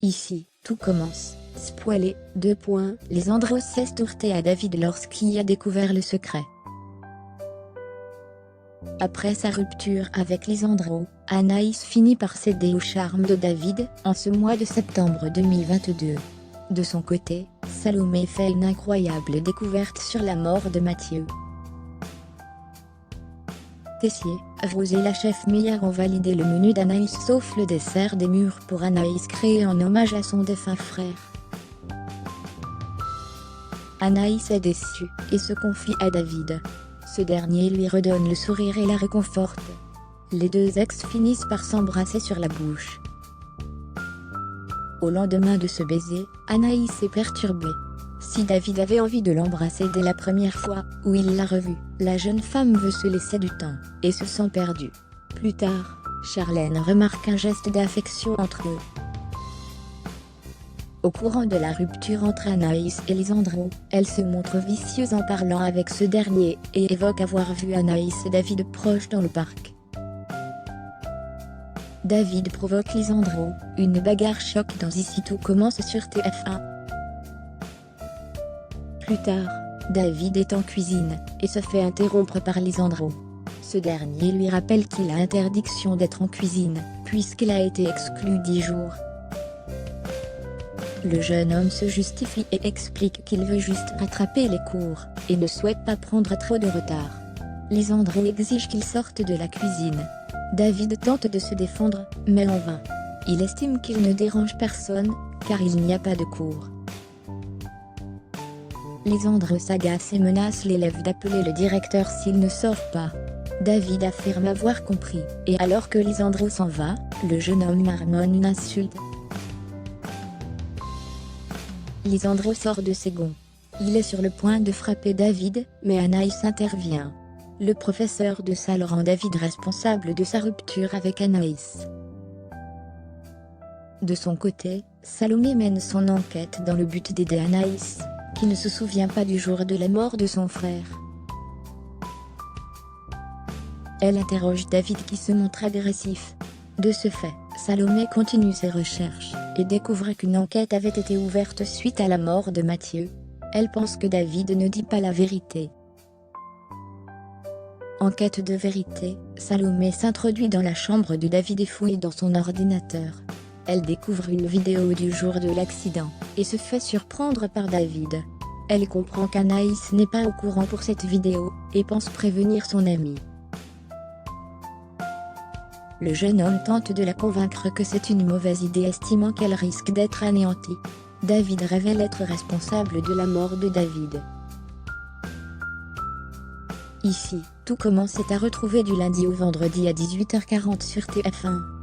Ici, tout commence. Spoilé, Lisandro s'est tourté à David lorsqu'il a découvert le secret. Après sa rupture avec Lisandro, Anaïs finit par céder au charme de David, en ce mois de septembre 2022. De son côté, Salomé fait une incroyable découverte sur la mort de Mathieu. Tessier, Rose et la chef Meillard ont validé le menu d'Anaïs sauf le dessert des mûres pour Anaïs créé en hommage à son défunt frère. Anaïs est déçue, et se confie à David. Ce dernier lui redonne le sourire et la réconforte. Les deux ex finissent par s'embrasser sur la bouche. Au lendemain de ce baiser, Anaïs est perturbée. Si David avait envie de l'embrasser dès la première fois, où il l'a revue, la jeune femme veut se laisser du temps, et se sent perdue. Plus tard, Charlène remarque un geste d'affection entre eux. Au courant de la rupture entre Anaïs et Lisandro, elle se montre vicieuse en parlant avec ce dernier, et évoque avoir vu Anaïs et David proches dans le parc. David provoque Lisandro, une bagarre choc dans Ici tout commence sur TF1. Plus tard, David est en cuisine, et se fait interrompre par Lisandro. Ce dernier lui rappelle qu'il a interdiction d'être en cuisine, puisqu'il a été exclu 10 jours. Le jeune homme se justifie et explique qu'il veut juste rattraper les cours, et ne souhaite pas prendre trop de retard. Lisandro exige qu'il sorte de la cuisine. David tente de se défendre, mais en vain. Il estime qu'il ne dérange personne, car il n'y a pas de cours. Lisandro s'agace et menace l'élève d'appeler le directeur s'il ne sort pas. David affirme avoir compris, et alors que Lisandro s'en va, le jeune homme marmonne une insulte. Lisandro sort de ses gonds. Il est sur le point de frapper David, mais Anaïs intervient. Le professeur de salle rend David responsable de sa rupture avec Anaïs. De son côté, Salomé mène son enquête dans le but d'aider Anaïs, qui ne se souvient pas du jour de la mort de son frère. Elle interroge David qui se montre agressif. De ce fait, Salomé continue ses recherches, et découvre qu'une enquête avait été ouverte suite à la mort de Mathieu. Elle pense que David ne dit pas la vérité. En quête de vérité, Salomé s'introduit dans la chambre de David et fouille dans son ordinateur. Elle découvre une vidéo du jour de l'accident, et se fait surprendre par David. Elle comprend qu'Anaïs n'est pas au courant pour cette vidéo, et pense prévenir son ami. Le jeune homme tente de la convaincre que c'est une mauvaise idée estimant qu'elle risque d'être anéantie. David révèle être responsable de la mort de David. Ici, tout commence est à retrouver du lundi au vendredi à 18h40 sur TF1.